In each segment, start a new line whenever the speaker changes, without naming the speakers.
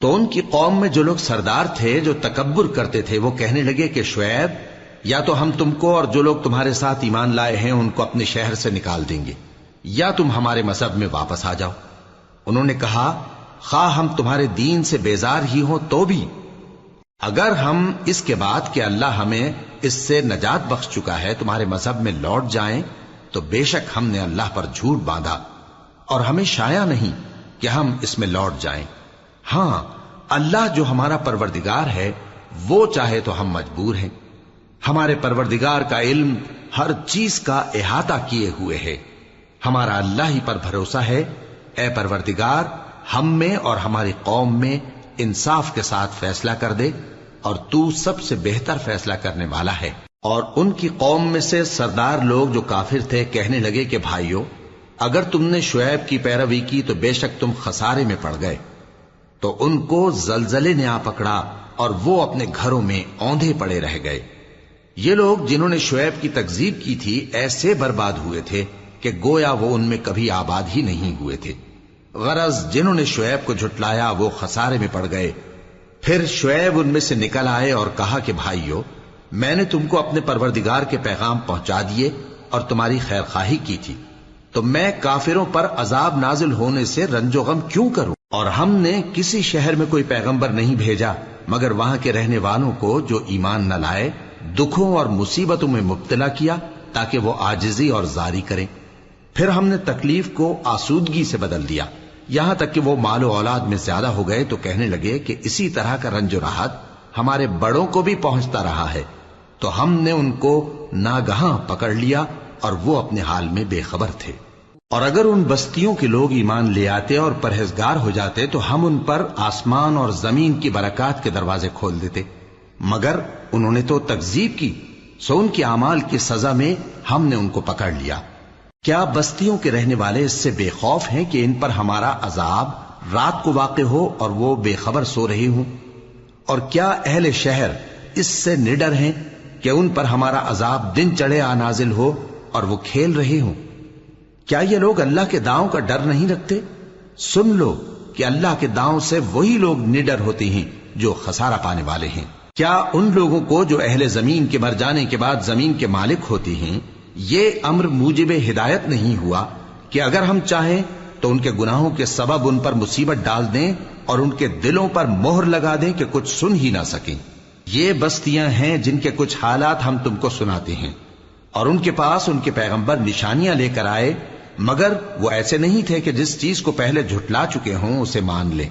تو ان کی قوم میں جو لوگ سردار تھے جو تکبر کرتے تھے وہ کہنے لگے کہ شعیب، یا تو ہم تم کو اور جو لوگ تمہارے ساتھ ایمان لائے ہیں ان کو اپنے شہر سے نکال دیں گے، یا تم ہمارے مذہب میں واپس آ جاؤ۔ انہوں نے کہا خواہ ہم تمہارے دین سے بیزار ہی ہوں تو بھی، اگر ہم اس کے بعد کہ اللہ ہمیں اس سے نجات بخش چکا ہے تمہارے مذہب میں لوٹ جائیں تو بے شک ہم نے اللہ پر جھوٹ باندھا اور ہمیں شایع نہیں کہ ہم اس میں لوٹ جائیں۔ ہاں، اللہ جو ہمارا پروردگار ہے وہ چاہے تو ہم مجبور ہیں، ہمارے پروردگار کا علم ہر چیز کا احاطہ کیے ہوئے ہے، ہمارا اللہ ہی پر بھروسہ ہے۔ اے پروردگار، ہم میں اور ہماری قوم میں انصاف کے ساتھ فیصلہ کر دے، اور تو سب سے بہتر فیصلہ کرنے والا ہے۔ اور ان کی قوم میں سے سردار لوگ جو کافر تھے کہنے لگے کہ بھائیو، اگر تم نے شعیب کی پیروی کی تو بے شک تم خسارے میں پڑ گئے۔ تو ان کو زلزلے نے آ پکڑا اور وہ اپنے گھروں میں اوندھے پڑے رہ گئے۔ یہ لوگ جنہوں نے شعیب کی تکذیب کی تھی ایسے برباد ہوئے تھے کہ گویا وہ ان میں کبھی آباد ہی نہیں ہوئے تھے۔ غرض جنہوں نے شعیب کو جھٹلایا وہ خسارے میں پڑ گئے۔ پھر شعیب ان میں سے نکل آئے اور کہا کہ بھائیو، میں نے تم کو اپنے پروردگار کے پیغام پہنچا دیے اور تمہاری خیر خواہی کی تھی، تو میں کافروں پر عذاب نازل ہونے سے رنج و غم کیوں کروں؟ اور ہم نے کسی شہر میں کوئی پیغمبر نہیں بھیجا مگر وہاں کے رہنے والوں کو جو ایمان نہ لائے دکھوں اور مصیبتوں میں مبتلا کیا تاکہ وہ عاجزی اور زاری کریں۔ پھر ہم نے تکلیف کو آسودگی سے بدل دیا، یہاں تک کہ وہ مال و اولاد میں زیادہ ہو گئے تو کہنے لگے کہ اسی طرح کا رنج و راحت ہمارے بڑوں کو بھی پہنچتا رہا ہے، تو ہم نے ان کو ناگہاں پکڑ لیا اور وہ اپنے حال میں بے خبر تھے۔ اور اگر ان بستیوں کے لوگ ایمان لے آتے اور پرہیزگار ہو جاتے تو ہم ان پر آسمان اور زمین کی برکات کے دروازے کھول دیتے، مگر انہوں نے تو تکذیب کی، سو ان کے اعمال کی سزا میں ہم نے ان کو پکڑ لیا۔ کیا بستیوں کے رہنے والے اس سے بے خوف ہیں کہ ان پر ہمارا عذاب رات کو واقع ہو اور وہ بے خبر سو رہے ہوں؟ اور کیا اہل شہر اس سے نڈر ہیں کہ ان پر ہمارا عذاب دن چڑھے آ نازل ہو اور وہ کھیل رہے ہوں؟ کیا یہ لوگ اللہ کے داؤں کا ڈر نہیں رکھتے؟ سن لو کہ اللہ کے داؤں سے وہی لوگ نڈر ہوتے ہیں جو خسارہ پانے والے ہیں۔ کیا ان لوگوں کو جو اہل زمین کے مر جانے کے بعد زمین کے مالک ہوتے ہیں یہ امر موجب ہدایت نہیں ہوا کہ اگر ہم چاہیں تو ان کے گناہوں کے سبب ان پر مصیبت ڈال دیں اور ان کے دلوں پر مہر لگا دیں کہ کچھ سن ہی نہ سکیں؟ یہ بستیاں ہیں جن کے کچھ حالات ہم تم کو سناتے ہیں، اور ان کے پاس ان کے پیغمبر نشانیاں لے کر آئے، مگر وہ ایسے نہیں تھے کہ جس چیز کو پہلے جھٹلا چکے ہوں اسے مان لیں۔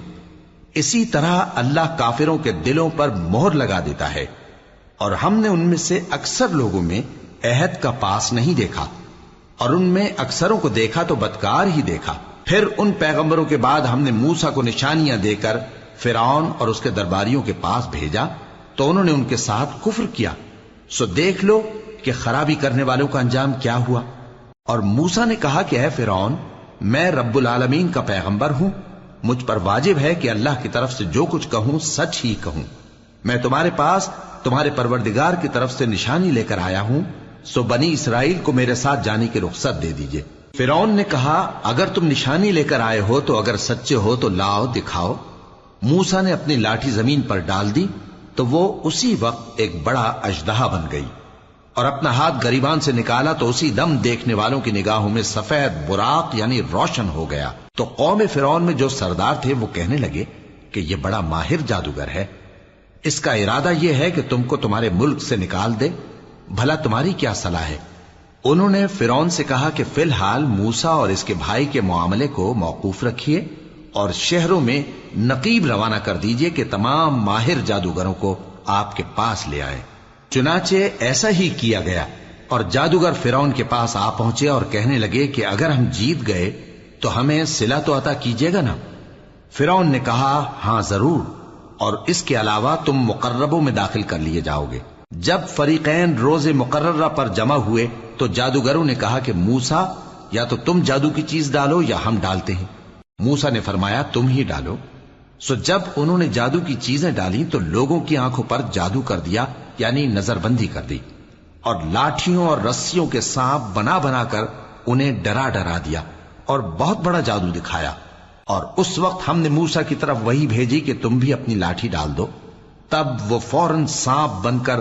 اسی طرح اللہ کافروں کے دلوں پر مہر لگا دیتا ہے، اور ہم نے ان میں سے اکثر لوگوں میں عہد کا پاس نہیں دیکھا، اور ان میں اکثروں کو دیکھا تو بدکار ہی دیکھا۔ پھر ان پیغمبروں کے بعد ہم نے موسیٰ کو نشانیاں دے کر فرعون اور اس کے درباریوں کے پاس بھیجا تو انہوں نے ان کے ساتھ کفر کیا، سو دیکھ لو کہ خرابی کرنے والوں کا انجام کیا ہوا۔ اور موسیٰ نے کہا کہ اے فرعون، میں رب العالمین کا پیغمبر ہوں، مجھ پر واجب ہے کہ اللہ کی طرف سے جو کچھ کہوں سچ ہی کہوں۔ میں تمہارے پاس تمہارے پروردگار کی طرف سے نشانی لے کر آیا ہوں، سو بنی اسرائیل کو میرے ساتھ جانے کی رخصت دے دیجئے۔ فرعون نے کہا اگر تم نشانی لے کر آئے ہو تو اگر سچے ہو تو لاؤ دکھاؤ۔ موسیٰ نے اپنی لاٹھی زمین پر ڈال دی تو وہ اسی وقت ایک بڑا اژدہا بن گئی، اور اپنا ہاتھ گریبان سے نکالا تو اسی دم دیکھنے والوں کی نگاہوں میں سفید براق یعنی روشن ہو گیا۔ تو قوم فرعون میں جو سردار تھے وہ کہنے لگے کہ یہ بڑا ماہر جادوگر ہے، اس کا ارادہ یہ ہے کہ تم کو تمہارے ملک سے نکال دے، بھلا تمہاری کیا صلاح ہے؟ انہوں نے فرعون سے کہا کہ فی الحال موسیٰ اور اس کے بھائی کے معاملے کو موقوف رکھیے اور شہروں میں نقیب روانہ کر دیجئے کہ تمام ماہر جادوگروں کو آپ کے پاس لے آئیں۔ چنانچہ ایسا ہی کیا گیا، اور جادوگر فرعون کے پاس آ پہنچے اور کہنے لگے کہ اگر ہم جیت گئے تو ہمیں صلہ تو عطا کیجیے گا نا؟ فرعون نے کہا ہاں ضرور، اور اس کے علاوہ تم مقربوں میں داخل کر لیے جاؤ گے۔ جب فریقین روز مقررہ پر جمع ہوئے تو جادوگروں نے کہا کہ موسیٰ یا تو تم جادو کی چیز ڈالو یا ہم ڈالتے ہیں۔ موسیٰ نے فرمایا تم ہی ڈالو۔ سو جب انہوں نے جادو کی چیزیں ڈالی تو لوگوں کی آنکھوں پر جادو کر دیا، یعنی نظر بندی کر دی، اور لاٹھیوں اور رسیوں کے سانپ بنا بنا کر انہیں ڈرا ڈرا دیا اور بہت بڑا جادو دکھایا۔ اور اس وقت ہم نے موسیٰ کی طرف وہی بھیجی کہ تم بھی اپنی لاٹھی ڈال دو، تب وہ فوراً سانپ بن کر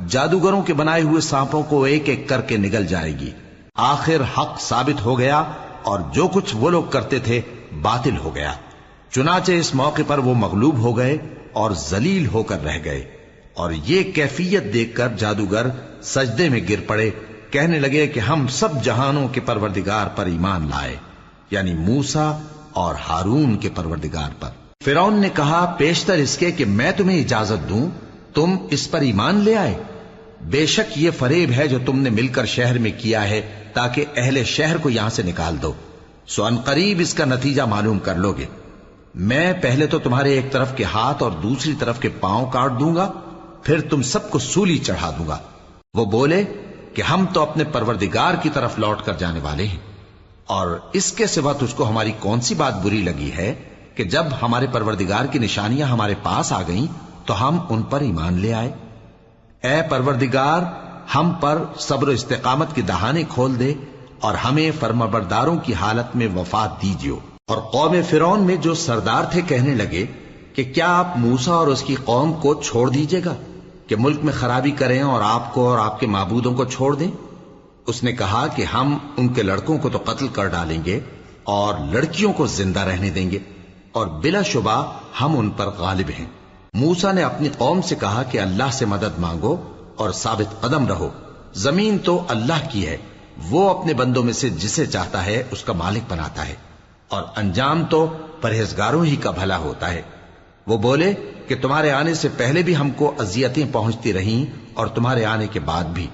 جادوگروں کے بنائے ہوئے سانپوں کو ایک ایک کر کے نگل جائے گی۔ آخر حق ثابت ہو گیا اور جو کچھ وہ لوگ کرتے تھے باطل ہو گیا۔ چنانچہ اس موقع پر وہ مغلوب ہو گئے اور ذلیل ہو کر رہ گئے، اور یہ کیفیت دیکھ کر جادوگر سجدے میں گر پڑے، کہنے لگے کہ ہم سب جہانوں کے پروردگار پر ایمان لائے، یعنی موسیٰ اور ہارون کے پروردگار پر۔ فرعون نے کہا پیشتر اس کے کہ میں تمہیں اجازت دوں تم اس پر ایمان لے آئے، بے شک یہ فریب ہے جو تم نے مل کر شہر میں کیا ہے تاکہ اہل شہر کو یہاں سے نکال دو، سو ان قریب اس کا نتیجہ معلوم کر لو گے۔ میں پہلے تو تمہارے ایک طرف کے ہاتھ اور دوسری طرف کے پاؤں کاٹ دوں گا، پھر تم سب کو سولی چڑھا دوں گا۔ وہ بولے کہ ہم تو اپنے پروردگار کی طرف لوٹ کر جانے والے ہیں، اور اس کے سوا تجھ کو ہماری کون سی بات بری لگی ہے کہ جب ہمارے پروردگار کی نشانیاں ہمارے پاس آ گئیں تو ہم ان پر ایمان لے آئے۔ اے پروردگار، ہم پر صبر و استقامت کی دہانے کھول دے اور ہمیں فرمانبرداروں کی حالت میں وفات دیجیو۔ اور قوم فرعون میں جو سردار تھے کہنے لگے کہ کیا آپ موسیٰ اور اس کی قوم کو چھوڑ دیجیے گا کہ ملک میں خرابی کریں اور آپ کو اور آپ کے معبودوں کو چھوڑ دیں؟ اس نے کہا کہ ہم ان کے لڑکوں کو تو قتل کر ڈالیں گے اور لڑکیوں کو زندہ رہنے دیں گے، اور بلا شبہ ہم ان پر غالب ہیں۔ موسیٰ نے اپنی قوم سے کہا کہ اللہ سے مدد مانگو اور ثابت قدم رہو، زمین تو اللہ کی ہے، وہ اپنے بندوں میں سے جسے چاہتا ہے اس کا مالک بناتا ہے، اور انجام تو پرہیزگاروں ہی کا بھلا ہوتا ہے۔ وہ بولے کہ تمہارے آنے سے پہلے بھی ہم کو اذیتیں پہنچتی رہیں اور تمہارے آنے کے بعد بھی۔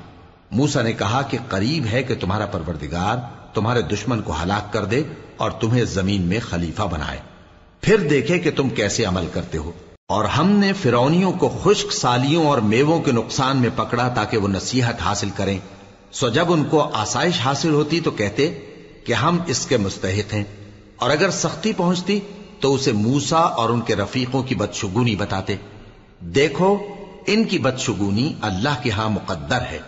موسیٰ نے کہا کہ قریب ہے کہ تمہارا پروردگار تمہارے دشمن کو ہلاک کر دے اور تمہیں زمین میں خلیفہ بنائے، پھر دیکھے کہ تم کیسے عمل کرتے ہو۔ اور ہم نے فرعونیوں کو خشک سالیوں اور میووں کے نقصان میں پکڑا تاکہ وہ نصیحت حاصل کریں، سو جب ان کو آسائش حاصل ہوتی تو کہتے کہ ہم اس کے مستحق ہیں، اور اگر سختی پہنچتی تو اسے موسیٰ اور ان کے رفیقوں کی بدشگونی بتاتے۔ دیکھو ان کی بدشگونی اللہ کے ہاں مقدر ہے،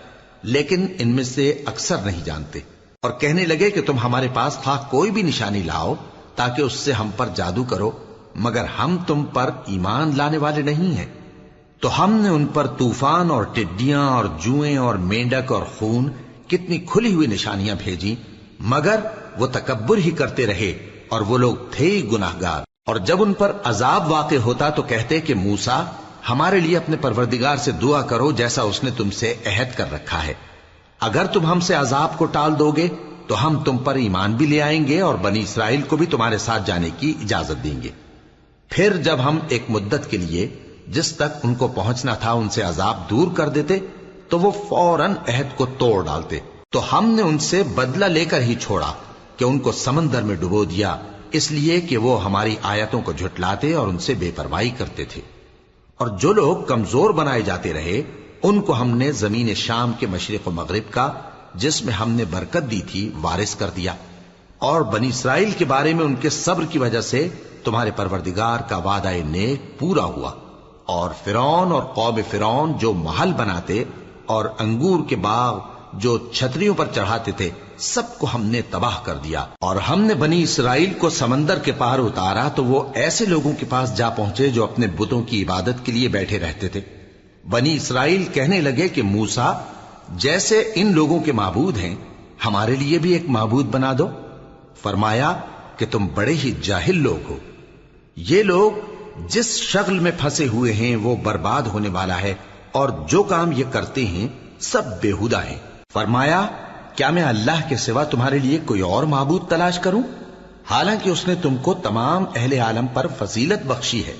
لیکن ان میں سے اکثر نہیں جانتے۔ اور کہنے لگے کہ تم ہمارے پاس خواہ کوئی بھی نشانی لاؤ تاکہ اس سے ہم پر جادو کرو، مگر ہم تم پر ایمان لانے والے نہیں ہیں۔ تو ہم نے ان پر طوفان اور ٹڈیاں اور جوئیں اور مینڈک اور خون کتنی کھلی ہوئی نشانیاں بھیجی، مگر وہ تکبر ہی کرتے رہے اور وہ لوگ تھے ہی گناہگار۔ اور جب ان پر عذاب واقع ہوتا تو کہتے کہ موسیٰ ہمارے لیے اپنے پروردگار سے دعا کرو جیسا اس نے تم سے عہد کر رکھا ہے، اگر تم ہم سے عذاب کو ٹال دو گے تو ہم تم پر ایمان بھی لے آئیں گے اور بنی اسرائیل کو بھی تمہارے ساتھ جانے کی اجازت دیں گے۔ پھر جب ہم ایک مدت کے لیے جس تک ان کو پہنچنا تھا ان سے عذاب دور کر دیتے تو وہ فوراً عہد کو توڑ ڈالتے، تو ہم نے ان سے بدلہ لے کر ہی چھوڑا کہ ان کو سمندر میں ڈبو دیا، اس لیے کہ وہ ہماری آیتوں کو جھٹلاتے اور ان سے بے پرواہی کرتے تھے۔ اور جو لوگ کمزور بنائے جاتے رہے ان کو ہم نے زمین شام کے مشرق و مغرب کا جس میں ہم نے برکت دی تھی وارث کر دیا، اور بنی اسرائیل کے بارے میں ان کے صبر کی وجہ سے تمہارے پروردگار کا وعدہ نیک پورا ہوا۔ اور فرعون اور قوم فرعون جو محل بناتے اور انگور کے باغ جو چھتریوں پر چڑھاتے تھے سب کو ہم نے تباہ کر دیا۔ اور ہم نے بنی اسرائیل کو سمندر کے پار اتارا تو وہ ایسے لوگوں کے پاس جا پہنچے جو اپنے بتوں کی عبادت کے لیے بیٹھے رہتے تھے۔ بنی اسرائیل کہنے لگے کہ موسیٰ جیسے ان لوگوں کے معبود ہیں ہمارے لیے بھی ایک معبود بنا دو۔ فرمایا کہ تم بڑے ہی جاہل لوگ ہو، یہ لوگ جس شغل میں پھنسے ہوئے ہیں وہ برباد ہونے والا ہے، اور جو کام یہ کرتے ہیں سب بیہودہ ہیں۔ فرمایا کیا میں اللہ کے سوا تمہارے لیے کوئی اور معبود تلاش کروں، حالانکہ اس نے تم کو تمام اہل عالم پر فضیلت بخشی ہے۔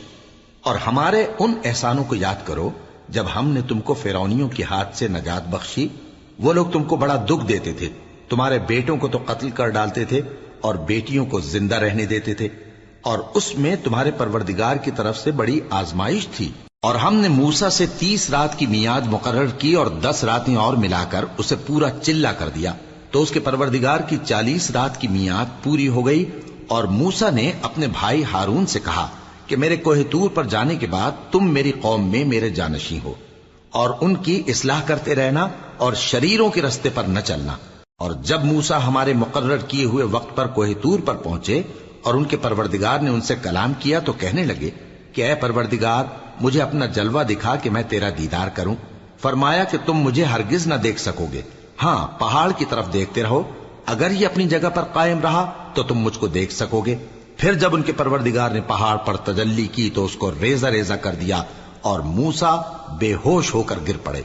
اور ہمارے ان احسانوں کو یاد کرو جب ہم نے تم کو فرعونیوں کے ہاتھ سے نجات بخشی، وہ لوگ تم کو بڑا دکھ دیتے تھے، تمہارے بیٹوں کو تو قتل کر ڈالتے تھے اور بیٹیوں کو زندہ رہنے دیتے تھے، اور اس میں تمہارے پروردگار کی طرف سے بڑی آزمائش تھی۔ اور ہم نے موسیٰ سے 30 رات کی میعاد مقرر کی اور 10 راتیں اور ملا کر اسے پورا چلہ کر دیا، تو اس کے پروردگار کی 40 رات کی میعاد پوری ہو گئی۔ اور موسیٰ نے اپنے بھائی ہارون سے کہا کہ میرے کوہ طور پر جانے کے بعد تم میری قوم میں میرے جانشین ہو، اور ان کی اصلاح کرتے رہنا اور شریروں کے رستے پر نہ چلنا۔ اور جب موسیٰ ہمارے مقرر کیے ہوئے وقت پر کوہ طور پر پہنچے اور ان کے پروردگار نے ان سے کلام کیا تو کہنے لگے کہ اے پروردگار مجھے اپنا جلوہ دکھا کہ میں تیرا دیدار کروں۔ فرمایا کہ تم مجھے ہرگز نہ دیکھ سکو گے، ہاں پہاڑ کی طرف دیکھتے رہو، اگر یہ اپنی جگہ پر قائم رہا تو تم مجھ کو دیکھ سکو گے۔ پھر جب ان کے پروردگار نے پہاڑ پر تجلی کی تو اس کو ریزہ ریزہ کر دیا اور موسیٰ بے ہوش ہو کر گر پڑے۔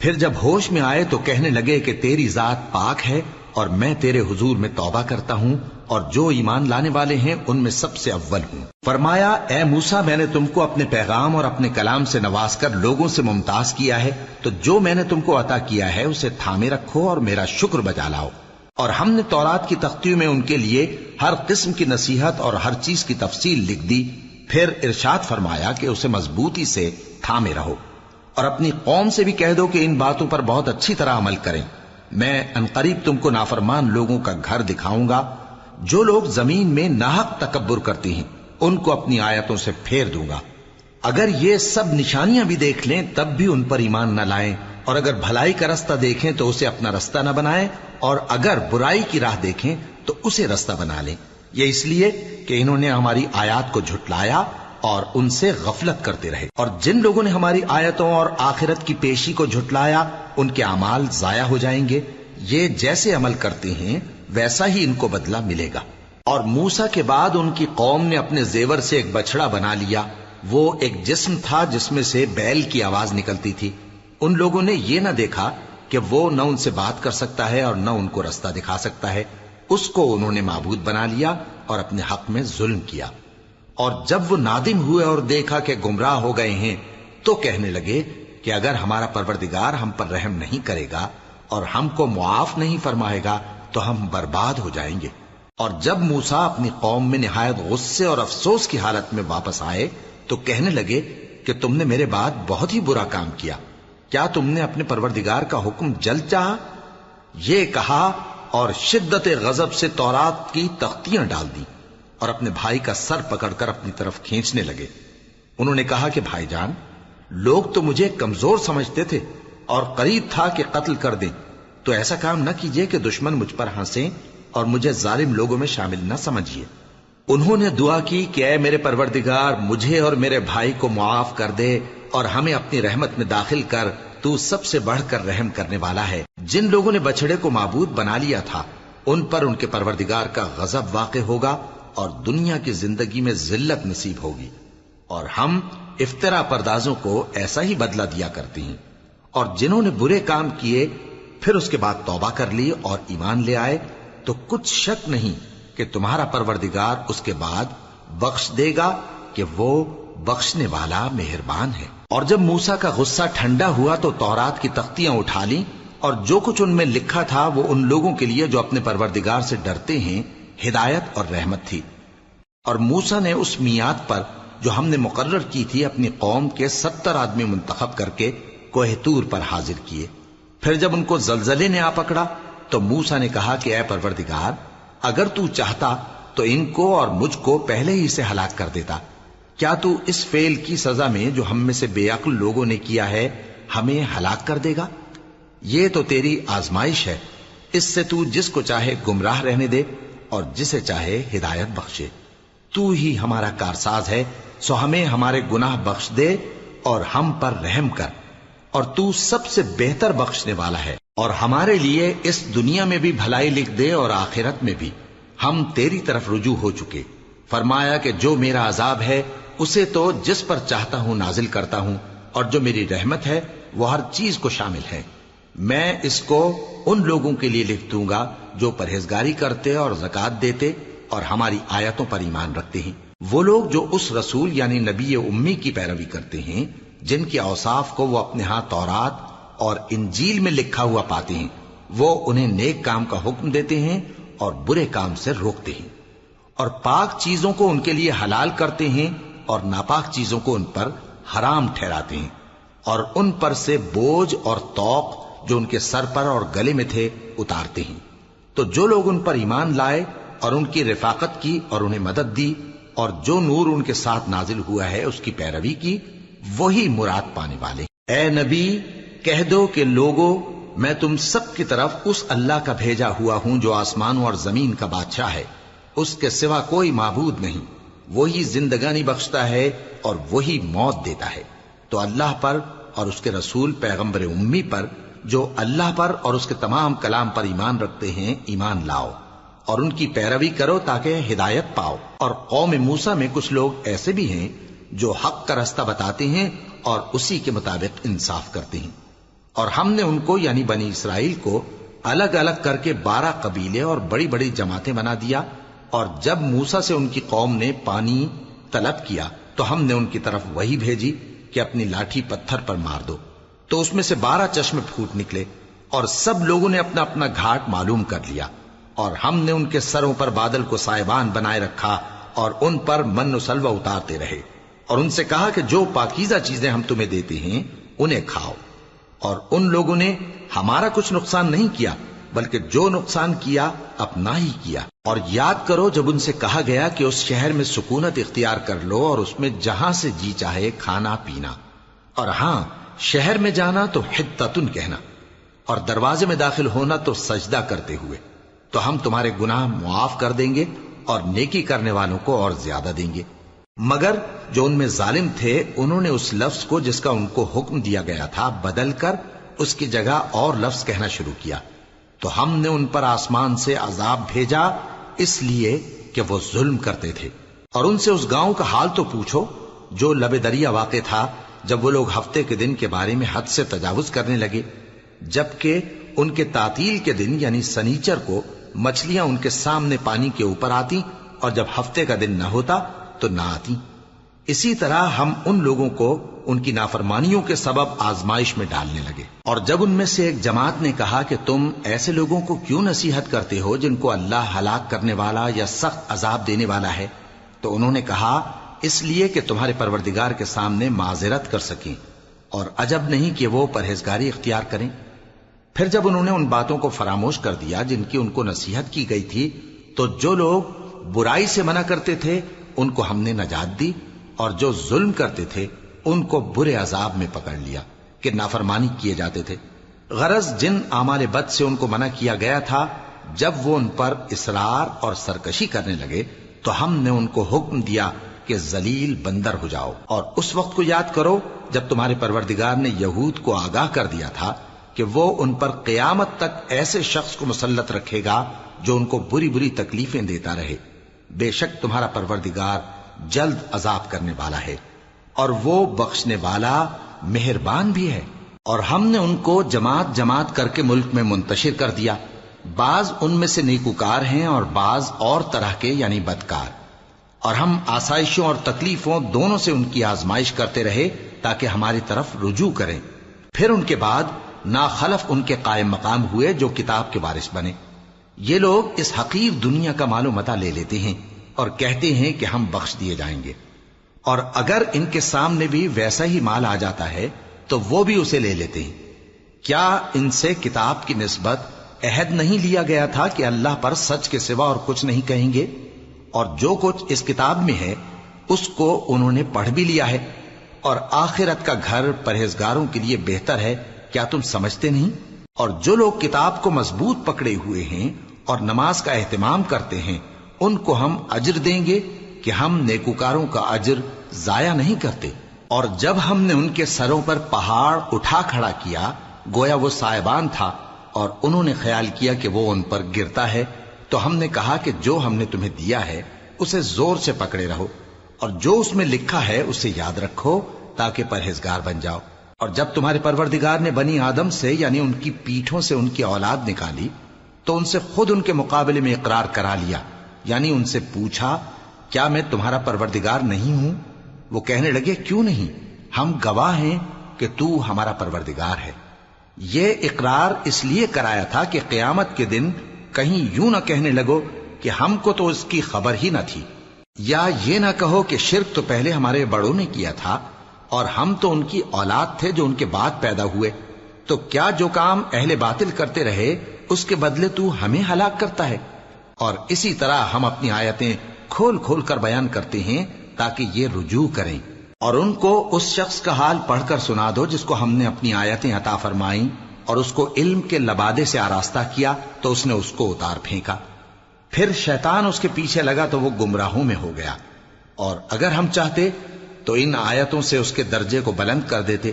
پھر جب ہوش میں آئے تو کہنے لگے کہ تیری ذات پاک ہے اور میں تیرے حضور میں توبہ کرتا ہوں اور جو ایمان لانے والے ہیں ان میں سب سے اول ہوں۔ فرمایا اے موسیٰ میں نے تم کو اپنے پیغام اور اپنے کلام سے نواز کر لوگوں سے ممتاز کیا ہے، تو جو میں نے تم کو عطا کیا ہے اسے تھامے رکھو اور میرا شکر بجا لاؤ۔ اور ہم نے تورات کی تختیوں میں ان کے لیے ہر قسم کی نصیحت اور ہر چیز کی تفصیل لکھ دی۔ پھر ارشاد فرمایا کہ اسے مضبوطی سے تھامے رہو اور اپنی قوم سے بھی کہہ دو کہ ان باتوں پر بہت اچھی طرح عمل کریں۔ میں انقریب تم کو نافرمان لوگوں کا گھر دکھاؤں گا، جو لوگ زمین میں ناحق تکبر کرتی ہیں ان کو اپنی آیتوں سے پھیر دوں گا۔ اگر یہ سب نشانیاں بھی دیکھ لیں تب بھی ان پر ایمان نہ لائیں، اور اگر بھلائی کا رستہ دیکھیں تو اسے اپنا رستہ نہ بنائیں، اور اگر برائی کی راہ دیکھیں تو اسے رستہ بنا لیں۔ یہ اس لیے کہ انہوں نے ہماری آیات کو جھٹلایا اور ان سے غفلت کرتے رہے، اور جن لوگوں نے ہماری آیتوں اور آخرت کی پیشی کو جھٹلایا ان کے اعمال ضائع ہو جائیں گے۔ یہ جیسے عمل کرتے ہیں ویسا ہی ان کو بدلہ ملے گا۔ اور موسیٰ کے بعد ان کی قوم نے اپنے زیور سے ایک بچڑا بنا لیا، وہ ایک جسم تھا جس میں سے بیل کی آواز نکلتی تھی۔ ان لوگوں نے یہ نہ دیکھا کہ وہ نہ ان سے بات کر سکتا ہے اور نہ ان کو رستہ دکھا سکتا ہے، اس کو انہوں نے معبود بنا لیا اور اپنے حق میں ظلم کیا۔ اور جب وہ نادم ہوئے اور دیکھا کہ گمراہ ہو گئے ہیں تو کہنے لگے کہ اگر ہمارا پروردگار ہم پر رحم نہیں کرے گا اور ہم کو معاف نہیں فرمائے گا تو ہم برباد ہو جائیں گے۔ اور جب موسیٰ اپنی قوم میں نہایت غصے اور افسوس کی حالت میں واپس آئے تو کہنے لگے کہ تم نے میرے بعد بہت ہی برا کام کیا، کیا تم نے اپنے پروردگار کا حکم جلد چاہا؟ یہ کہا اور شدت غضب سے تورات کی تختیاں ڈال دی اور اپنے بھائی کا سر پکڑ کر اپنی طرف کھینچنے لگے۔ انہوں نے کہا کہ بھائی جان، لوگ تو مجھے کمزور سمجھتے تھے اور قریب تھا کہ قتل کر دیں، تو ایسا کام نہ کیجیے کہ دشمن مجھ پر ہنسیں اور مجھے ظالم لوگوں میں شامل نہ سمجھیے۔ انہوں نے دعا کی کہ اے میرے پروردگار مجھے اور میرے بھائی کو معاف کر دے اور ہمیں اپنی رحمت میں داخل کر، تو سب سے بڑھ کر رحم کرنے والا ہے۔ جن لوگوں نے بچڑے کو معبود بنا لیا تھا ان پر ان کے پروردگار کا غضب واقع ہوگا اور دنیا کی زندگی میں ذلت نصیب ہوگی، اور ہم افترا پردازوں کو ایسا ہی بدلہ دیا کرتے ہیں۔ اور جنہوں نے برے کام کیے پھر اس کے بعد توبہ کر لی اور ایمان لے آئے تو کچھ شک نہیں کہ تمہارا پروردگار اس کے بعد بخش دے گا کہ وہ بخشنے والا مہربان ہے۔ اور جب موسیٰ کا غصہ ٹھنڈا ہوا تو تورات کی تختیاں اٹھا لیں، اور جو کچھ ان میں لکھا تھا وہ ان لوگوں کے لیے جو اپنے پروردگار سے ڈرتے ہیں ہدایت اور رحمت تھی۔ اور موسیٰ نے اس میعاد پر جو ہم نے مقرر کی تھی اپنی قوم کے 70 آدمی منتخب کر کے کوہ طور پر حاضر کیے۔ پھر جب ان کو زلزلے نے آ پکڑا تو موسیٰ نے کہا کہ اے پروردگار اگر تو چاہتا تو ان کو اور مجھ کو پہلے ہی سے ہلاک کر دیتا، کیا تو اس فعل کی سزا میں جو ہم میں سے بے عقل لوگوں نے کیا ہے ہمیں ہلاک کر دے گا؟ یہ تو تیری آزمائش ہے، اس سے تو جس کو چاہے گمراہ رہنے دے اور جسے چاہے ہدایت بخشے۔ تو ہی ہمارا کارساز ہے، سو ہمیں ہمارے گناہ بخش دے اور ہم پر رحم کر، اور تو سب سے بہتر بخشنے والا ہے، اور ہمارے لیے اس دنیا میں بھی بھلائی لکھ دے اور آخرت میں بھی، ہم تیری طرف رجوع ہو چکے۔ فرمایا کہ جو میرا عذاب ہے اسے تو جس پر چاہتا ہوں نازل کرتا ہوں، اور جو میری رحمت ہے وہ ہر چیز کو شامل ہے۔ میں اس کو ان لوگوں کے لیے لکھ دوں گا جو پرہیزگاری کرتے اور زکوٰۃ دیتے اور ہماری آیتوں پر ایمان رکھتے ہیں، وہ لوگ جو اس رسول یعنی نبی امی کی پیروی کرتے ہیں جن کے اوصاف کو وہ اپنے ہاں تورات اور انجیل میں لکھا ہوا پاتے ہیں، وہ انہیں نیک کام کا حکم دیتے ہیں اور برے کام سے روکتے ہیں، اور پاک چیزوں کو ان کے لیے حلال کرتے ہیں اور ناپاک چیزوں کو ان پر حرام ٹھہراتے ہیں، اور ان پر سے بوجھ اور طوق جو ان کے سر پر اور گلے میں تھے اتارتے ہیں۔ تو جو لوگ ان پر ایمان لائے اور ان کی رفاقت کی اور انہیں مدد دی اور جو نور ان کے ساتھ نازل ہوا ہے اس کی پیروی کی، وہی مراد پانے والے۔ اے نبی کہہ دو کہ لوگو میں تم سب کی طرف اس اللہ کا بھیجا ہوا ہوں جو آسمانوں اور زمین کا بادشاہ ہے، اس کے سوا کوئی معبود نہیں، وہی زندگانی بخشتا ہے اور وہی موت دیتا ہے۔ تو اللہ پر اور اس کے رسول پیغمبر امی پر، جو اللہ پر اور اس کے تمام کلام پر ایمان رکھتے ہیں، ایمان لاؤ اور ان کی پیروی کرو تاکہ ہدایت پاؤ۔ اور قوم موسیٰ میں کچھ لوگ ایسے بھی ہیں جو حق کا راستہ بتاتے ہیں اور اسی کے مطابق انصاف کرتے ہیں۔ اور ہم نے ان کو یعنی بنی اسرائیل کو الگ الگ کر کے 12 قبیلے اور بڑی بڑی جماعتیں بنا دیا، اور جب موسیٰ سے ان کی قوم نے پانی طلب کیا تو ہم نے ان کی طرف وہی بھیجی کہ اپنی لاٹھی پتھر پر مار دو، تو اس میں سے 12 چشمے پھوٹ نکلے، اور سب لوگوں نے اپنا اپنا گھاٹ معلوم کر لیا۔ اور ہم نے ان کے سروں پر بادل کو سائبان بنائے رکھا اور ان پر من و سلوہ اتارتے رہے، اور ان سے کہا کہ جو پاکیزہ چیزیں ہم تمہیں دیتے ہیں انہیں کھاؤ۔ اور ان لوگوں نے ہمارا کچھ نقصان نہیں کیا، بلکہ جو نقصان کیا اپنا ہی کیا۔ اور یاد کرو جب ان سے کہا گیا کہ اس شہر میں سکونت اختیار کر لو اور اس میں جہاں سے جی چاہے کھانا پینا، اور ہاں شہر میں جانا تو حتتن کہنا، اور دروازے میں داخل ہونا تو سجدہ کرتے ہوئے، تو ہم تمہارے گناہ معاف کر دیں گے اور نیکی کرنے والوں کو اور زیادہ دیں گے۔ مگر جو ان میں ظالم تھے انہوں نے اس لفظ کو جس کا ان کو حکم دیا گیا تھا بدل کر اس کی جگہ اور لفظ کہنا شروع کیا، تو ہم نے ان پر آسمان سے عذاب بھیجا اس لیے کہ وہ ظلم کرتے تھے۔ اور ان سے اس گاؤں کا حال تو پوچھو جو لب دریا واقع تھا، جب وہ لوگ ہفتے کے دن کے بارے میں حد سے تجاوز کرنے لگے، جبکہ ان کے تعطیل کے دن یعنی سنیچر کو مچھلیاں ان کے سامنے پانی کے اوپر آتی، اور جب ہفتے کا دن نہ ہوتا تو نہ آتی۔ اسی طرح ہم ان لوگوں کو ان کی نافرمانیوں کے سبب آزمائش میں ڈالنے لگے۔ اور جب ان میں سے ایک جماعت نے کہا کہ تم ایسے لوگوں کو کیوں نصیحت کرتے ہو جن کو اللہ ہلاک کرنے والا یا سخت عذاب دینے والا ہے، تو انہوں نے کہا اس لیے کہ تمہارے پروردگار کے سامنے معذرت کر سکیں، اور عجب نہیں کہ وہ پرہیزگاری اختیار کریں۔ پھر جب انہوں نے ان باتوں کو فراموش کر دیا جن کی ان کو نصیحت کی گئی تھی، تو جو لوگ برائی سے منع کرتے تھے ان کو ہم نے نجات دی، اور جو ظلم کرتے تھے ان کو برے عذاب میں پکڑ لیا کہ نافرمانی کیے جاتے تھے۔ غرض جن اعمال بد سے ان کو منع کیا گیا تھا، جب وہ ان پر اصرار اور سرکشی کرنے لگے تو ہم نے ان کو حکم دیا کہ ذلیل بندر ہو جاؤ۔ اور اس وقت کو یاد کرو جب تمہارے پروردگار نے یہود کو آگاہ کر دیا تھا کہ وہ ان پر قیامت تک ایسے شخص کو مسلط رکھے گا جو ان کو بری بری تکلیفیں دیتا رہے۔ بے شک تمہارا پروردگار جلد عذاب کرنے والا ہے، اور وہ بخشنے والا مہربان بھی ہے۔ اور ہم نے ان کو جماعت جماعت کر کے ملک میں منتشر کر دیا، بعض ان میں سے نیکوکار ہیں اور بعض اور طرح کے یعنی بدکار۔ اور ہم آسائشوں اور تکلیفوں دونوں سے ان کی آزمائش کرتے رہے تاکہ ہماری طرف رجوع کریں۔ پھر ان کے بعد ناخلف ان کے قائم مقام ہوئے جو کتاب کے وارث بنے۔ یہ لوگ اس حقیر دنیا کا مال و متاع لے لیتے ہیں اور کہتے ہیں کہ ہم بخش دیے جائیں گے، اور اگر ان کے سامنے بھی ویسا ہی مال آ جاتا ہے تو وہ بھی اسے لے لیتے ہیں۔ کیا ان سے کتاب کی نسبت عہد نہیں لیا گیا تھا کہ اللہ پر سچ کے سوا اور کچھ نہیں کہیں گے؟ اور جو کچھ اس کتاب میں ہے اس کو انہوں نے پڑھ بھی لیا ہے، اور آخرت کا گھر پرہیزگاروں کے لیے بہتر ہے، کیا تم سمجھتے نہیں؟ اور جو لوگ کتاب کو مضبوط پکڑے ہوئے ہیں اور نماز کا اہتمام کرتے ہیں ان کو ہم اجر دیں گے کہ ہم نیکوکاروں کا اجر ضائع نہیں کرتے۔ اور جب ہم نے ان کے سروں پر پہاڑ اٹھا کھڑا کیا گویا وہ سائبان تھا، اور انہوں نے خیال کیا کہ وہ ان پر گرتا ہے، تو ہم نے کہا کہ جو ہم نے تمہیں دیا ہے اسے زور سے پکڑے رہو، اور جو اس میں لکھا ہے اسے یاد رکھو تاکہ پرہیزگار بن جاؤ۔ اور جب تمہارے پروردگار نے بنی آدم سے یعنی ان کی پیٹھوں سے ان کی اولاد نکالی تو ان سے خود ان کے مقابلے میں اقرار کرا لیا، یعنی ان سے پوچھا کیا میں تمہارا پروردگار نہیں ہوں؟ وہ کہنے لگے کیوں نہیں، ہم گواہ ہیں کہ تو ہمارا پروردگار ہے۔ یہ اقرار اس لیے کرایا تھا کہ قیامت کے دن کہیں یوں نہ کہنے لگو کہ ہم کو تو اس کی خبر ہی نہ تھی، یا یہ نہ کہو کہ شرک تو پہلے ہمارے بڑوں نے کیا تھا اور ہم تو ان کی اولاد تھے جو ان کے بعد پیدا ہوئے، تو کیا جو کام اہل باطل کرتے رہے اس کے بدلے تو ہمیں ہلاک کرتا ہے؟ اور اسی طرح ہم اپنی آیتیں کھول کھول کر بیان کرتے ہیں تاکہ یہ رجوع کریں۔ اور ان کو اس شخص کا حال پڑھ کر سنا دو جس کو ہم نے اپنی آیتیں عطا فرمائیں اور اس کو علم کے لبادے سے آراستہ کیا تو اس نے اس کو اتار پھینکا۔ پھر شیطان اس کے پیچھے لگا تو وہ گمراہوں میں ہو گیا، اور اگر ہم چاہتے تو ان آیتوں سے اس کے درجے کو بلند کر دیتے،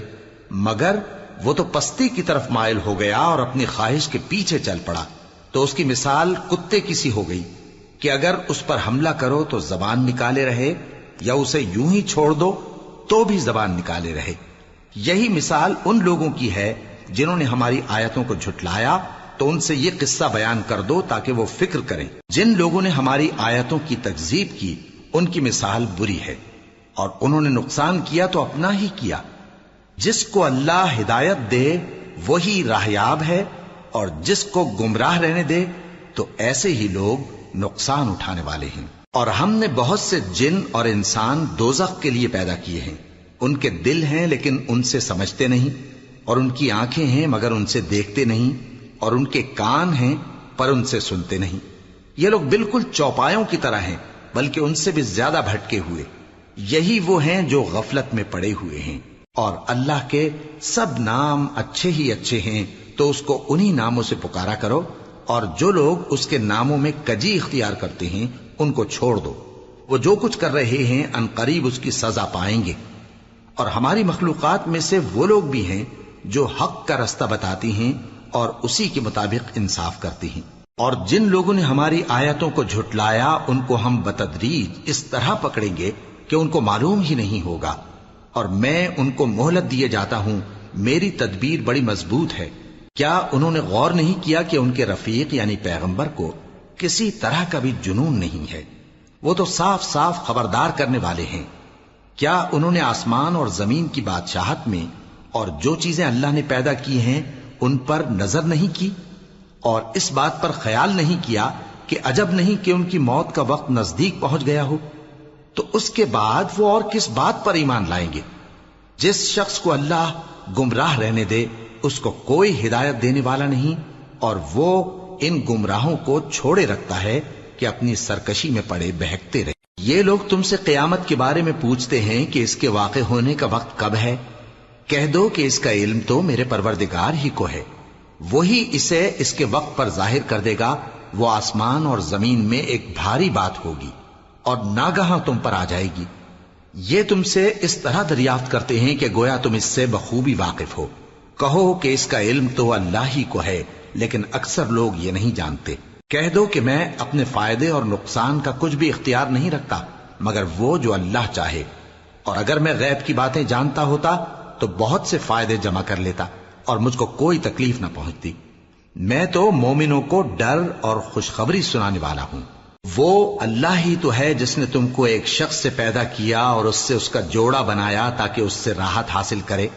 مگر وہ تو پستی کی طرف مائل ہو گیا اور اپنی خواہش کے پیچھے چل پڑا، تو اس کی مثال کتے کی سی ہو گئی کہ اگر اس پر حملہ کرو تو زبان نکالے رہے، یا اسے یوں ہی چھوڑ دو تو بھی زبان نکالے رہے۔ یہی مثال ان لوگوں کی ہے جنہوں نے ہماری آیتوں کو جھٹلایا، تو ان سے یہ قصہ بیان کر دو تاکہ وہ فکر کریں۔ جن لوگوں نے ہماری آیتوں کی تکذیب کی ان کی مثال بری ہے، اور انہوں نے نقصان کیا تو اپنا ہی کیا۔ جس کو اللہ ہدایت دے وہی راہیاب ہے، اور جس کو گمراہ رہنے دے تو ایسے ہی لوگ نقصان اٹھانے والے ہیں۔ اور ہم نے بہت سے جن اور انسان دوزخ کے لیے پیدا کیے ہیں، ان کے دل ہیں لیکن ان سے سمجھتے نہیں، اور ان کی آنکھیں ہیں مگر ان سے دیکھتے نہیں، اور ان کے کان ہیں پر ان سے سنتے نہیں۔ یہ لوگ بالکل چوپایوں کی طرح ہیں، بلکہ ان سے بھی زیادہ بھٹکے ہوئے۔ یہی وہ ہیں جو غفلت میں پڑے ہوئے ہیں۔ اور اللہ کے سب نام اچھے ہی اچھے ہیں، تو اس کو انہی ناموں سے پکارا کرو، اور جو لوگ اس کے ناموں میں کجی اختیار کرتے ہیں ان کو چھوڑ دو۔ وہ جو کچھ کر رہے ہیں ان قریب اس کی سزا پائیں گے۔ اور ہماری مخلوقات میں سے وہ لوگ بھی ہیں جو حق کا رستہ بتاتی ہیں اور اسی کے مطابق انصاف کرتی ہیں۔ اور جن لوگوں نے ہماری آیتوں کو جھٹلایا ان کو ہم بتدریج اس طرح پکڑیں گے کہ ان کو معلوم ہی نہیں ہوگا، اور میں ان کو مہلت دیے جاتا ہوں، میری تدبیر بڑی مضبوط ہے۔ کیا انہوں نے غور نہیں کیا کہ ان کے رفیق یعنی پیغمبر کو کسی طرح کا بھی جنون نہیں ہے؟ وہ تو صاف صاف خبردار کرنے والے ہیں۔ کیا انہوں نے آسمان اور زمین کی بادشاہت میں اور جو چیزیں اللہ نے پیدا کی ہیں ان پر نظر نہیں کی، اور اس بات پر خیال نہیں کیا کہ عجب نہیں کہ ان کی موت کا وقت نزدیک پہنچ گیا ہو؟ تو اس کے بعد وہ اور کس بات پر ایمان لائیں گے؟ جس شخص کو اللہ گمراہ رہنے دے اس کو کوئی ہدایت دینے والا نہیں، اور وہ ان گمراہوں کو چھوڑے رکھتا ہے کہ اپنی سرکشی میں پڑے بہکتے رہے۔ یہ لوگ تم سے قیامت کے بارے میں پوچھتے ہیں کہ اس کے واقع ہونے کا وقت کب ہے؟ کہہ دو کہ اس کا علم تو میرے پروردگار ہی کو ہے، وہی اسے اس کے وقت پر ظاہر کر دے گا۔ وہ آسمان اور زمین میں ایک بھاری بات ہوگی اور ناگہاں تم پر آ جائے گی۔ یہ تم سے اس طرح دریافت کرتے ہیں کہ گویا تم اس سے بخوبی واقف ہو۔ کہو کہ اس کا علم تو اللہ ہی کو ہے، لیکن اکثر لوگ یہ نہیں جانتے۔ کہہ دو کہ میں اپنے فائدے اور نقصان کا کچھ بھی اختیار نہیں رکھتا مگر وہ جو اللہ چاہے، اور اگر میں غیب کی باتیں جانتا ہوتا تو بہت سے فائدے جمع کر لیتا اور مجھ کو کوئی تکلیف نہ پہنچتی۔ میں تو مومنوں کو ڈر اور خوشخبری سنانے والا ہوں۔ وہ اللہ ہی تو ہے جس نے تم کو ایک شخص سے پیدا کیا اور اس سے اس کا جوڑا بنایا تاکہ اس سے راحت حاصل کرے۔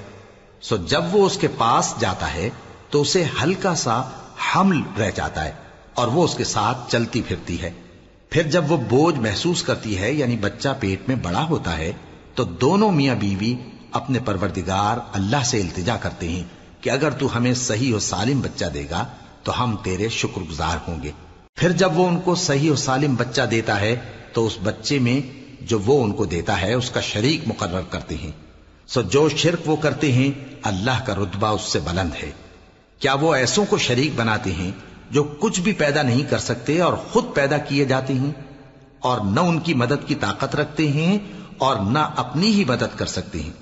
سو جب وہ اس کے پاس جاتا ہے تو اسے ہلکا سا حمل رہ جاتا ہے اور وہ اس کے ساتھ چلتی پھرتی ہے۔ پھر جب وہ بوجھ محسوس کرتی ہے یعنی بچہ پیٹ میں بڑا ہوتا ہے تو دونوں میاں بیوی اپنے پروردگار اللہ سے التجا کرتے ہیں کہ اگر تو ہمیں صحیح و سالم بچہ دے گا تو ہم تیرے شکر گزار ہوں گے۔ پھر جب وہ ان کو صحیح و سالم بچہ دیتا ہے تو اس بچے میں جو وہ ان کو دیتا ہے اس کا شریک مقرر کرتے ہیں۔ سو جو شرک وہ کرتے ہیں اللہ کا رتبہ اس سے بلند ہے۔ کیا وہ ایسوں کو شریک بناتے ہیں جو کچھ بھی پیدا نہیں کر سکتے اور خود پیدا کیے جاتے ہیں، اور نہ ان کی مدد کی طاقت رکھتے ہیں اور نہ اپنی ہی مدد کر سکتے ہیں؟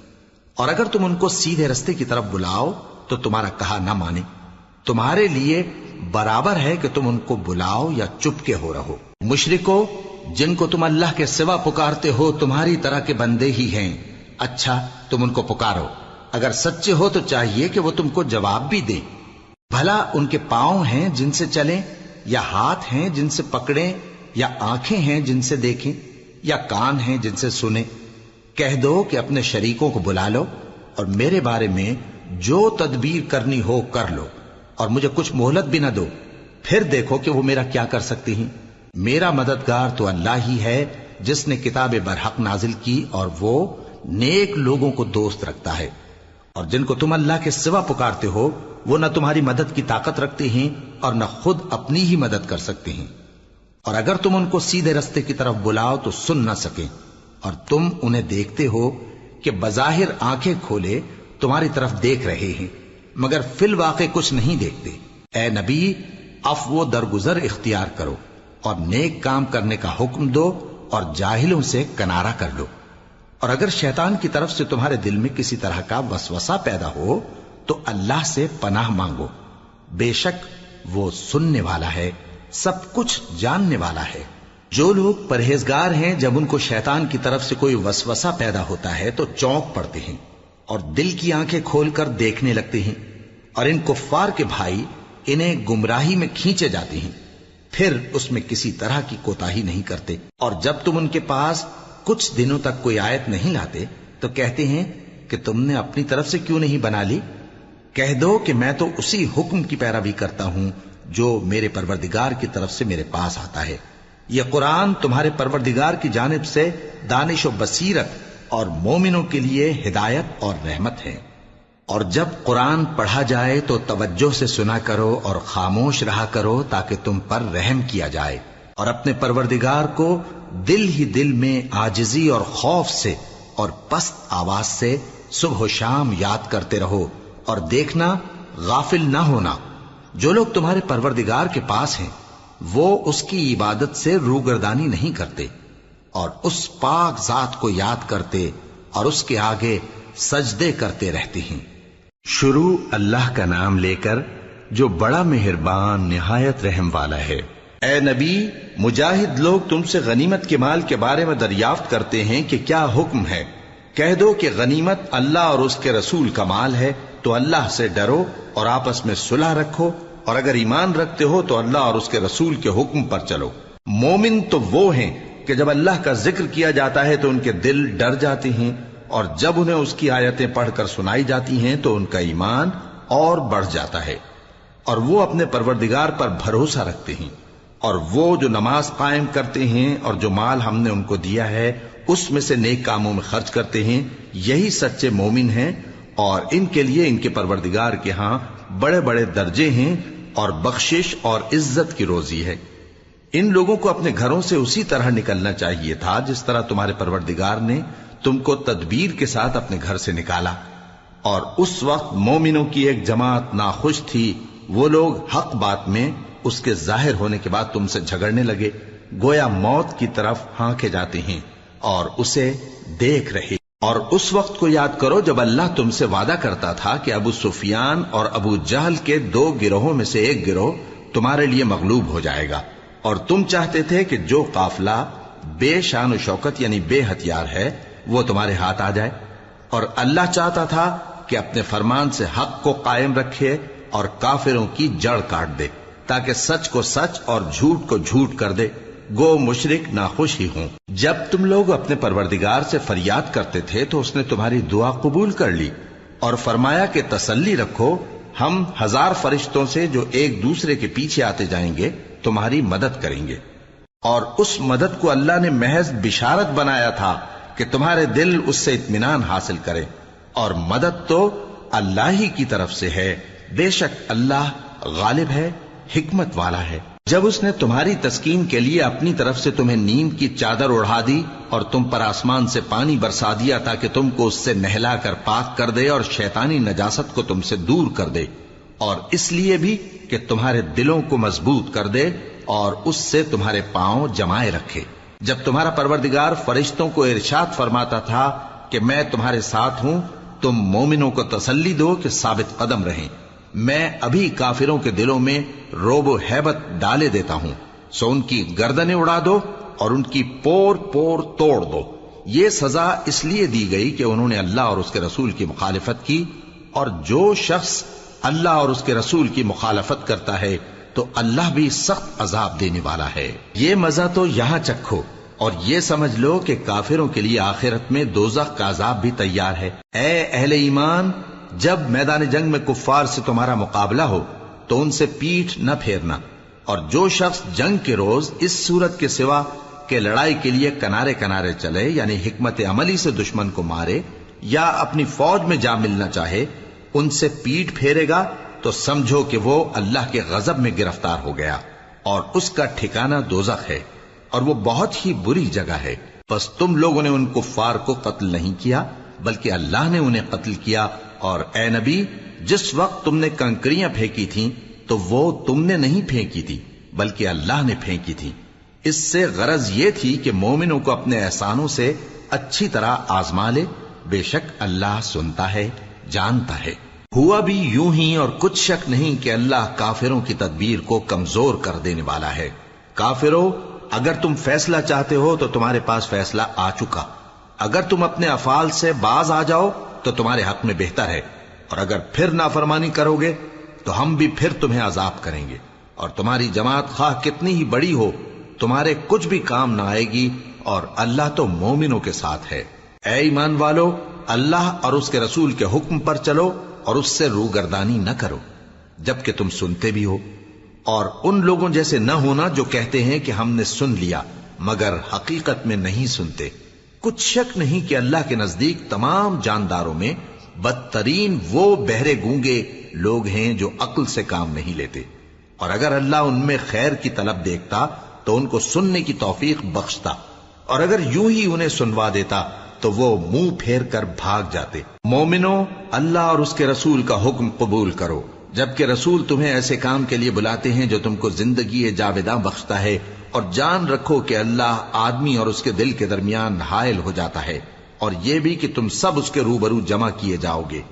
اور اگر تم ان کو سیدھے رستے کی طرف بلاؤ تو تمہارا کہا نہ مانے۔ تمہارے لیے برابر ہے کہ تم ان کو بلاؤ یا چپ کے ہو رہو۔ مشرکو، جن کو تم اللہ کے سوا پکارتے ہو تمہاری طرح کے بندے ہی ہیں۔ اچھا تم ان کو پکارو، اگر سچے ہو تو چاہیے کہ وہ تم کو جواب بھی دیں۔ بھلا ان کے پاؤں ہیں جن سے چلیں، یا ہاتھ ہیں جن سے پکڑیں، یا آنکھیں ہیں جن سے دیکھیں، یا کان ہیں جن سے سنیں؟ کہہ دو کہ اپنے شریکوں کو بلا لو اور میرے بارے میں جو تدبیر کرنی ہو کر لو، اور مجھے کچھ مہلت بھی نہ دو، پھر دیکھو کہ وہ میرا کیا کر سکتے ہیں۔ میرا مددگار تو اللہ ہی ہے جس نے کتاب برحق نازل کی، اور وہ نیک لوگوں کو دوست رکھتا ہے۔ اور جن کو تم اللہ کے سوا پکارتے ہو وہ نہ تمہاری مدد کی طاقت رکھتے ہیں اور نہ خود اپنی ہی مدد کر سکتے ہیں، اور اگر تم ان کو سیدھے رستے کی طرف بلاؤ تو سن نہ سکیں، اور تم انہیں دیکھتے ہو کہ بظاہر آنکھیں کھولے تمہاری طرف دیکھ رہے ہیں مگر فی الواقع کچھ نہیں دیکھتے۔ اے نبی، عفو و درگزر اختیار کرو اور نیک کام کرنے کا حکم دو اور جاہلوں سے کنارہ کر لو۔ اور اگر شیطان کی طرف سے تمہارے دل میں کسی طرح کا وسوسہ پیدا ہو تو اللہ سے پناہ مانگو، بے شک وہ سننے والا ہے، سب کچھ جاننے والا ہے۔ جو لوگ پرہیزگار ہیں جب ان کو شیطان کی طرف سے کوئی وسوسہ پیدا ہوتا ہے تو چونک پڑتے ہیں اور دل کی آنکھیں کھول کر دیکھنے لگتے ہیں، اور ان کفار کے بھائی انہیں گمراہی میں کھینچے جاتے ہیں، پھر اس میں کسی طرح کی کوتاہی نہیں کرتے۔ اور جب تم ان کے پاس کچھ دنوں تک کوئی آیت نہیں لاتے تو کہتے ہیں کہ تم نے اپنی طرف سے کیوں نہیں بنا لی؟ کہہ دو کہ میں تو اسی حکم کی پیروی کرتا ہوں جو میرے پروردگار کی طرف سے میرے پاس آتا ہے۔ یہ قرآن تمہارے پروردگار کی جانب سے دانش و بصیرت اور مومنوں کے لیے ہدایت اور رحمت ہے۔ اور جب قرآن پڑھا جائے تو توجہ سے سنا کرو اور خاموش رہا کرو تاکہ تم پر رحم کیا جائے، اور اپنے پروردگار کو دل ہی دل میں عاجزی اور خوف سے اور پست آواز سے صبح و شام یاد کرتے رہو، اور دیکھنا غافل نہ ہونا۔ جو لوگ تمہارے پروردگار کے پاس ہیں وہ اس کی عبادت سے روگردانی نہیں کرتے، اور اس پاک ذات کو یاد کرتے اور اس کے آگے سجدے کرتے رہتے ہیں۔ شروع اللہ کا نام لے کر جو بڑا مہربان نہایت رحم والا ہے۔ اے نبی، مجاہد لوگ تم سے غنیمت کے مال کے بارے میں دریافت کرتے ہیں کہ کیا حکم ہے۔ کہہ دو کہ غنیمت اللہ اور اس کے رسول کا مال ہے، تو اللہ سے ڈرو اور آپس میں صلح رکھو، اور اگر ایمان رکھتے ہو تو اللہ اور اس کے رسول کے حکم پر چلو۔ مومن تو وہ ہیں کہ جب اللہ کا ذکر کیا جاتا ہے تو ان کے دل ڈر جاتے ہیں، اور جب انہیں اس کی آیتیں پڑھ کر سنائی جاتی ہیں تو ان کا ایمان اور بڑھ جاتا ہے، اور وہ اپنے پروردگار پر بھروسہ رکھتے ہیں، اور وہ جو نماز قائم کرتے ہیں اور جو مال ہم نے ان کو دیا ہے اس میں سے نیک کاموں میں خرچ کرتے ہیں، یہی سچے مومن ہیں، اور ان کے لیے ان کے پروردگار کے ہاں بڑے بڑے درجے ہیں اور بخشش اور عزت کی روزی ہے۔ ان لوگوں کو اپنے گھروں سے اسی طرح نکلنا چاہیے تھا جس طرح تمہارے پروردگار نے تم کو تدبیر کے ساتھ اپنے گھر سے نکالا، اور اس وقت مومنوں کی ایک جماعت ناخوش تھی، وہ لوگ حق بات میں اس کے ظاہر ہونے کے بعد تم سے جھگڑنے لگے، گویا موت کی طرف ہانکے جاتے ہیں اور اسے دیکھ رہے۔ اور اس وقت کو یاد کرو جب اللہ تم سے وعدہ کرتا تھا کہ ابو سفیان اور ابو جہل کے 2 گروہوں میں سے ایک گروہ تمہارے لیے مغلوب ہو جائے گا، اور تم چاہتے تھے کہ جو قافلہ بے شان و شوکت یعنی بے ہتھیار ہے وہ تمہارے ہاتھ آ جائے، اور اللہ چاہتا تھا کہ اپنے فرمان سے حق کو قائم رکھے اور کافروں کی جڑ کاٹ دے، تاکہ سچ کو سچ اور جھوٹ کو جھوٹ کر دے، گو مشرک ناخوش ہی ہوں۔ جب تم لوگ اپنے پروردگار سے فریاد کرتے تھے تو اس نے تمہاری دعا قبول کر لی، اور فرمایا کہ تسلی رکھو، ہم 1000 فرشتوں سے جو ایک دوسرے کے پیچھے آتے جائیں گے تمہاری مدد کریں گے۔ اور اس مدد کو اللہ نے محض بشارت بنایا تھا کہ تمہارے دل اس سے اطمینان حاصل کرے، اور مدد تو اللہ ہی کی طرف سے ہے، بے شک اللہ غالب ہے، حکمت والا ہے۔ جب اس نے تمہاری تسکین کے لیے اپنی طرف سے تمہیں نیند کی چادر اڑھا دی اور تم پر آسمان سے پانی برسا دیا تاکہ تم کو اس سے نہلا کر پاک کر دے اور شیطانی نجاست کو تم سے دور کر دے، اور اس لیے بھی کہ تمہارے دلوں کو مضبوط کر دے اور اس سے تمہارے پاؤں جمائے رکھے۔ جب تمہارا پروردگار فرشتوں کو ارشاد فرماتا تھا کہ میں تمہارے ساتھ ہوں، تم مومنوں کو تسلی دو کہ ثابت قدم رہیں، میں ابھی کافروں کے دلوں میں روب و ہیبت ڈالے دیتا ہوں، سو ان کی گردنیں اڑا دو اور ان کی پور پور توڑ دو۔ یہ سزا اس لیے دی گئی کہ انہوں نے اللہ اور اس کے رسول کی مخالفت کی، اور جو شخص اللہ اور اس کے رسول کی مخالفت کرتا ہے تو اللہ بھی سخت عذاب دینے والا ہے۔ یہ مزہ تو یہاں چکھو، اور یہ سمجھ لو کہ کافروں کے لیے آخرت میں دوزخ کا عذاب بھی تیار ہے۔ اے اہل ایمان، جب میدان جنگ میں کفار سے تمہارا مقابلہ ہو تو ان سے پیٹھ نہ پھیرنا، اور جو شخص جنگ کے روز اس صورت کے سوا کہ لڑائی کے لیے کنارے کنارے چلے یعنی حکمت عملی سے دشمن کو مارے یا اپنی فوج میں جا ملنا چاہے، ان سے پیٹھ پھیرے گا تو سمجھو کہ وہ اللہ کے غضب میں گرفتار ہو گیا، اور اس کا ٹھکانہ دوزخ ہے، اور وہ بہت ہی بری جگہ ہے۔ بس تم لوگوں نے ان کفار کو قتل نہیں کیا بلکہ اللہ نے انہیں قتل کیا، اور اے نبی، جس وقت تم نے کنکریاں پھینکی تھیں تو وہ تم نے نہیں پھینکی تھی بلکہ اللہ نے پھینکی تھی، اس سے غرض یہ تھی کہ مومنوں کو اپنے احسانوں سے اچھی طرح آزما لے، بے شک اللہ سنتا ہے، جانتا ہے۔ ہوا بھی یوں ہی، اور کچھ شک نہیں کہ اللہ کافروں کی تدبیر کو کمزور کر دینے والا ہے۔ کافروں، اگر تم فیصلہ چاہتے ہو تو تمہارے پاس فیصلہ آ چکا، اگر تم اپنے افعال سے باز آ جاؤ تو تمہارے حق میں بہتر ہے، اور اگر پھر نافرمانی کرو گے تو ہم بھی پھر تمہیں عذاب کریں گے، اور تمہاری جماعت خواہ کتنی ہی بڑی ہو تمہارے کچھ بھی کام نہ آئے گی، اور اللہ تو مومنوں کے ساتھ ہے۔ اے ایمان والو، اللہ اور اس کے رسول کے حکم پر چلو اور اس سے روگردانی نہ کرو جبکہ تم سنتے بھی ہو، اور ان لوگوں جیسے نہ ہونا جو کہتے ہیں کہ ہم نے سن لیا مگر حقیقت میں نہیں سنتے۔ کچھ شک نہیں کہ اللہ کے نزدیک تمام جانداروں میں بدترین وہ بہرے گونگے لوگ ہیں جو عقل سے کام نہیں لیتے، اور اگر اللہ ان میں خیر کی طلب دیکھتا تو ان کو سننے کی توفیق بخشتا، اور اگر یوں ہی انہیں سنوا دیتا تو وہ منہ پھیر کر بھاگ جاتے۔ مومنوں، اللہ اور اس کے رسول کا حکم قبول کرو، جبکہ رسول تمہیں ایسے کام کے لیے بلاتے ہیں جو تم کو زندگی جاوداں بخشتا ہے، اور جان رکھو کہ اللہ آدمی اور اس کے دل کے درمیان حائل ہو جاتا ہے، اور یہ بھی کہ تم سب اس کے روبرو جمع کیے جاؤ گے۔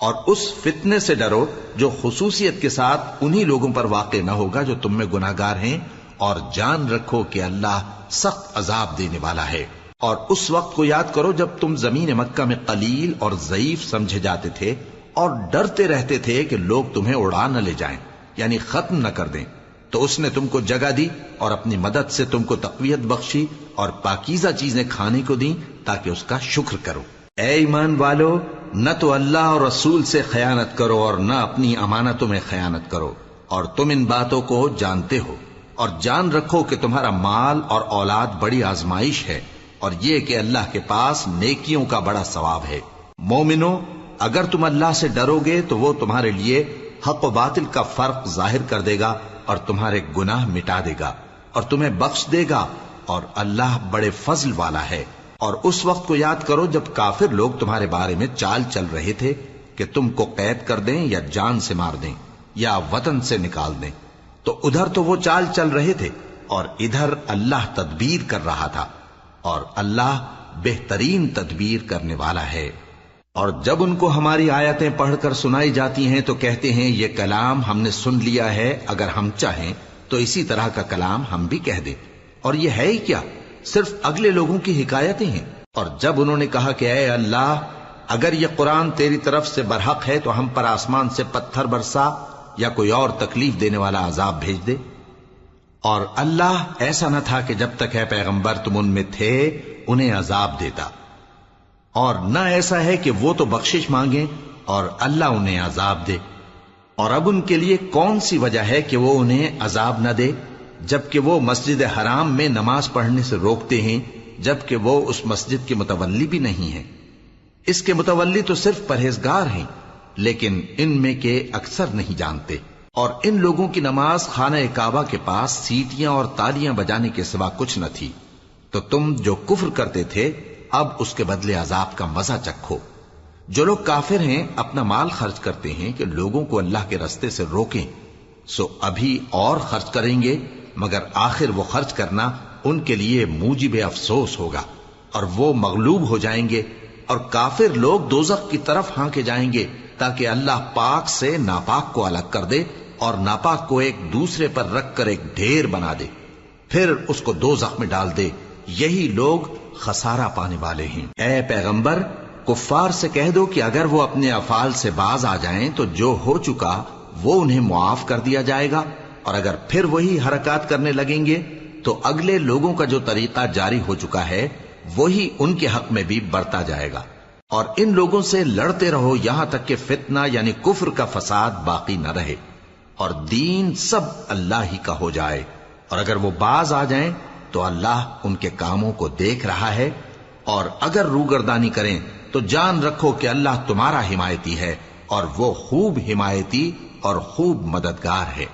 اور اس فتنے سے ڈرو جو خصوصیت کے ساتھ انہی لوگوں پر واقع نہ ہوگا جو تم میں گناہگار ہیں، اور جان رکھو کہ اللہ سخت عذاب دینے والا ہے۔ اور اس وقت کو یاد کرو جب تم زمین مکہ میں قلیل اور ضعیف سمجھے جاتے تھے اور ڈرتے رہتے تھے کہ لوگ تمہیں اڑا نہ لے جائیں، یعنی ختم نہ کر دیں، تو اس نے تم کو جگہ دی اور اپنی مدد سے تم کو تقویت بخشی اور پاکیزہ چیزیں کھانے کو دیں تاکہ اس کا شکر کرو۔ اے ایمان والو، نہ تو اللہ اور رسول سے خیانت کرو اور نہ اپنی امانتوں میں خیانت کرو، اور تم ان باتوں کو جانتے ہو، اور جان رکھو کہ تمہارا مال اور اولاد بڑی آزمائش ہے، اور یہ کہ اللہ کے پاس نیکیوں کا بڑا ثواب ہے۔ مومنو، اگر تم اللہ سے ڈرو گے تو وہ تمہارے لیے حق و باطل کا فرق ظاہر کر دے گا اور تمہارے گناہ مٹا دے گا اور تمہیں بخش دے گا، اور اللہ بڑے فضل والا ہے۔ اور اس وقت کو یاد کرو جب کافر لوگ تمہارے بارے میں چال چل رہے تھے کہ تم کو قید کر دیں یا جان سے مار دیں یا وطن سے نکال دیں، تو ادھر تو وہ چال چل رہے تھے اور ادھر اللہ تدبیر کر رہا تھا، اور اللہ بہترین تدبیر کرنے والا ہے۔ اور جب ان کو ہماری آیتیں پڑھ کر سنائی جاتی ہیں تو کہتے ہیں یہ کلام ہم نے سن لیا ہے، اگر ہم چاہیں تو اسی طرح کا کلام ہم بھی کہہ دیں، اور یہ ہے ہی کیا، صرف اگلے لوگوں کی حکایتیں ہیں۔ اور جب انہوں نے کہا کہ اے اللہ، اگر یہ قرآن تیری طرف سے برحق ہے تو ہم پر آسمان سے پتھر برسا یا کوئی اور تکلیف دینے والا عذاب بھیج دے۔ اور اللہ ایسا نہ تھا کہ جب تک ہے پیغمبر تم ان میں تھے انہیں عذاب دیتا، اور نہ ایسا ہے کہ وہ تو بخشش مانگیں اور اللہ انہیں عذاب دے۔ اور اب ان کے لیے کون سی وجہ ہے کہ وہ انہیں عذاب نہ دے، جبکہ وہ مسجد حرام میں نماز پڑھنے سے روکتے ہیں، جبکہ وہ اس مسجد کے متولی بھی نہیں ہیں۔ اس کے متولی تو صرف پرہیزگار ہیں، لیکن ان میں کے اکثر نہیں جانتے۔ اور ان لوگوں کی نماز خانہ کعبہ کے پاس سیٹیاں اور تالیاں بجانے کے سوا کچھ نہ تھی، تو تم جو کفر کرتے تھے اب اس کے بدلے عذاب کا مزہ چکھو۔ جو لوگ کافر ہیں اپنا مال خرچ کرتے ہیں کہ لوگوں کو اللہ کے رستے سے روکیں، سو ابھی اور خرچ کریں گے، مگر آخر وہ خرچ کرنا ان کے لیے موجب افسوس ہوگا، اور وہ مغلوب ہو جائیں گے، اور کافر لوگ دوزخ کی طرف ہانکے جائیں گے تاکہ اللہ پاک سے ناپاک کو الگ کر دے اور ناپاک کو ایک دوسرے پر رکھ کر ایک ڈھیر بنا دے، پھر اس کو دوزخ میں ڈال دے۔ یہی لوگ خسارہ پانے والے ہیں۔ اے پیغمبر، کفار سے کہہ دو کہ اگر وہ اپنے افعال سے باز آ جائیں تو جو ہو چکا وہ انہیں معاف کر دیا جائے گا، اور اگر پھر وہی حرکات کرنے لگیں گے تو اگلے لوگوں کا جو طریقہ جاری ہو چکا ہے وہی ان کے حق میں بھی برتا جائے گا۔ اور ان لوگوں سے لڑتے رہو یہاں تک کہ فتنہ یعنی کفر کا فساد باقی نہ رہے اور دین سب اللہ ہی کا ہو جائے، اور اگر وہ باز آ جائیں تو اللہ ان کے کاموں کو دیکھ رہا ہے، اور اگر روگردانی کریں تو جان رکھو کہ اللہ تمہارا حمایتی ہے، اور وہ خوب حمایتی اور خوب مددگار ہے۔